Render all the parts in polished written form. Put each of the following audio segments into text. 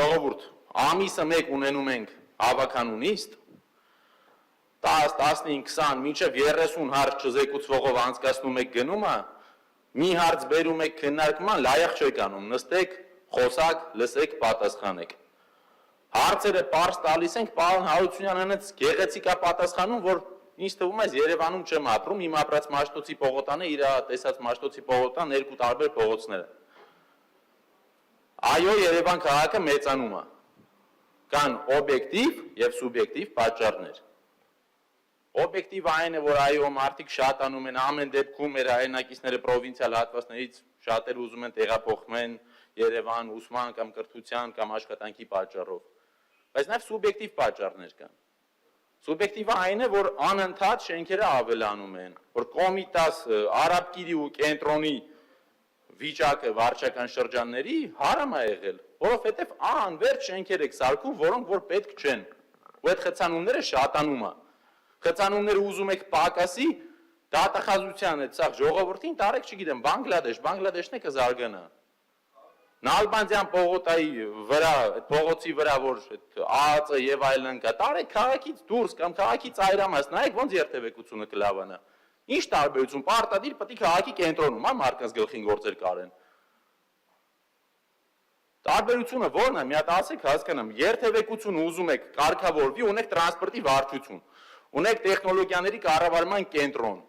Ժողովուրդ, ամիսը մեկ ունենում ենք հավաքանու նիստ, 10, 15, 20, մինչև 30 հարց չզեկուցվողով անցկացնում եք գնումը, մի հարց բերում եք քննարկման, լայախ չեք անում, նստեք, խոսակ, լսեք, պատասխանեք։ Հարցերը պարզ տալիս ենք, պարոն Հարությունյանը հենց գեղեցիկ է պատասխանում, որ ինձ թվում է Երևանում չեմ ապրում, իմ ապրած Մաշտոցի պողոտան է, իր տեսած Մաշտոցի պողոտան երկու տարբեր փողոցներ են։ Այո, Երևան քաղաքը մեծանում է։ Կան օբյեկտիվ եւ սուբյեկտիվ պատճառներ։ Օբյեկտիվը այն է, որ այո, մարդիկ շատանում են, ամեն դեպքում մեր հայրենակիցները պրովինցիալ հատվածներից շատերը ուզում են տեղափոխվեն Երևան ուսման կամ կրթության կամ աշխատանքի պատճառով։ Բայց նաև սուբյեկտիվ պատճառներ կան։ Սուբյեկտիվը այն է, որ անընդհատ շենքերը ավելանում են, որ Կոմիտաս, Արաբկիրի ու Կենտրոնի վիճակը վարչական շրջանների հարամ է եղել, որովհետև անվերջ շենքեր եք սարքում, որոնք որ պետք չեն։ Ու այդ խցանումները շատանում է։ Խցանումները ուզում եք պակասի, դատախազության այդ սաղ ժողովրդին տարեք, չգիտեմ, Բանգլադեշն է կզարգանա։ Նալբանդյան պողոտայի վրա, այդ պողոցի վրա, որ ԱԱԾ եւ այլն կա, տարեք քաղաքից դուրս կամ քաղաքից այրամաս, նայեք ոնց երթևեկությունը կլավանա։ Ինչ տարբերություն, պարտադիր պետք է քաղաքի կենտրոնում, մարդկանց գլխին գործեր կարեն։ Տարբերությունը ո՞րն է, մի հատ ասեք հասկանամ, երթևեկությունը ուզում եք կարգավորվի, ունեք տրանսպորտի վարչություն, ունեք տեխնոլոգիաների կառավարման կենտրոն։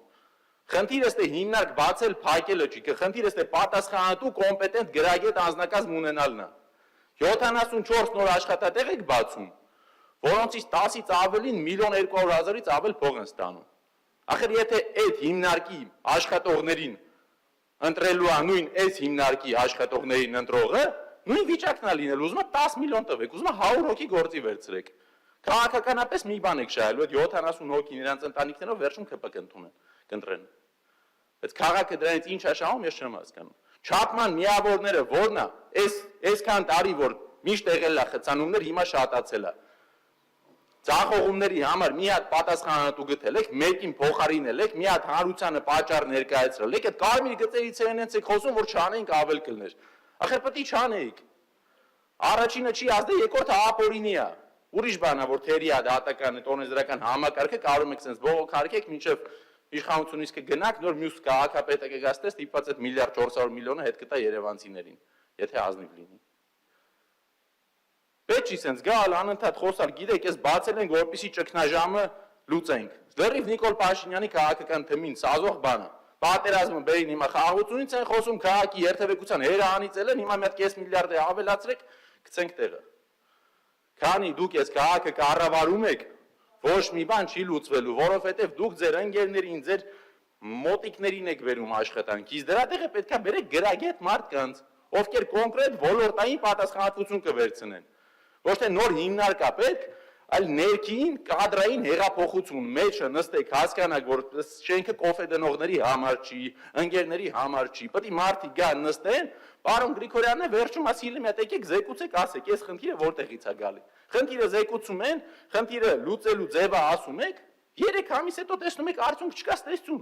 Խնդիրը ստե հիմնարկ բացել փակելը չի, խնդիրը ստե պատասխանատու կոմպետենտ գրագետ անձնակազմ ունենալն է։ 74 նոր աշխատատեղ եք բացում, որոնցից 10-ից ավելին 1.2 միլիոն ավել փող են ստանում։ Ախր եթե այդ հիմնարկի աշխատողներին ընտրելու է նույն այս հիմնարկի աշխատողներին ընտրողը, նույն վիճակն է լինել, ուզում է 10 միլիոն տվեք, ուզում է 100 հոգի գործի վերցրեք։ Քաղաքականապես մի բան եք շահելու, այդ 70 հոգին իրանց ընտանիքներով վերջում ԿՊԿ կընտրեն։ Բայց քաղաքը դրանից ինչ է շահում, ես չեմ հասկանում։ Չափման միավորները ո՞րն է, այսքան տարի որ միշտ եղել է խցանումներ, հիմա շատացել է։ Ձախողումների համար մի հատ պատասխանատու գտել եք, մեկին փոխարինել եք, մի հատ հանրությանը պատճառ ներկայացրել եք, այդ կարմիր գծերից հենց եք խոսում, որ չանենք ավել կլներ։ Ախր պետք է չանեիք։ Առաջինը չի ազդե, երկրորդը ապօրինի է։ Ուրիշ բան է, որ թերի է դատական, տոնեզրական համակարգը կարող եք sense բողոքարկեք, մինչև իշխանությունից կգնաք, նոր մյուս քաղաքապետը կգաստե, ստիպված այդ 1.4 միլիարդ հետ կտա երևանցիներին, եթե ազնիվ լինի։ Պետք չի sense գալ անընդհատ խոսալ, գիտեք, ես բացել ենք, որպեսզի ճգնաժամը լուծենք։ Լրիվ Նիկոլ Փաշինյանի քաղաքական թմին սազող բանը։ Պատերազմը բերին հիմա խաղաղությունից են խոսում, քաղաքի երթևեկության հերահանիցել են, հիմա մի հատ 5 միլիարդ է ավելացրեք, գցենք տեղը։ Քանի դուք ես քաղաքը կառավարում եք, ոչ մի բան չի լուծվելու, որովհետև դուք ձեր ընկերներին, ձեր մոտիկներին եք վերում աշխատանքից, դրա տեղը պետք է բերեք գրագետ մարդկանց, ովքեր կոնկրետ ոլորտային պատասխանատվություն կվերցնեն։ Ոչ թե նոր հիմնարկ է պետք, այլ ներքին կադրային հեղափոխություն, մեջը նստեք, հասկանաք, որ շենքը կոֆե դնողների համար չի, ընկերների համար չի, պետք է մարդիկ գան նստեն, պարոն Գրիգորյանն է վերջում ասիլի մի հատ եկեք զեկուցեք, ասեք, այս խնդիրը որտեղից է գալի։ Խնդիրը զեկուցում են, խնդիրը լուծելու ձևը ասում եք, 3 ամիս հետո տեսնում եք արդյունք չկա, ստեսություն։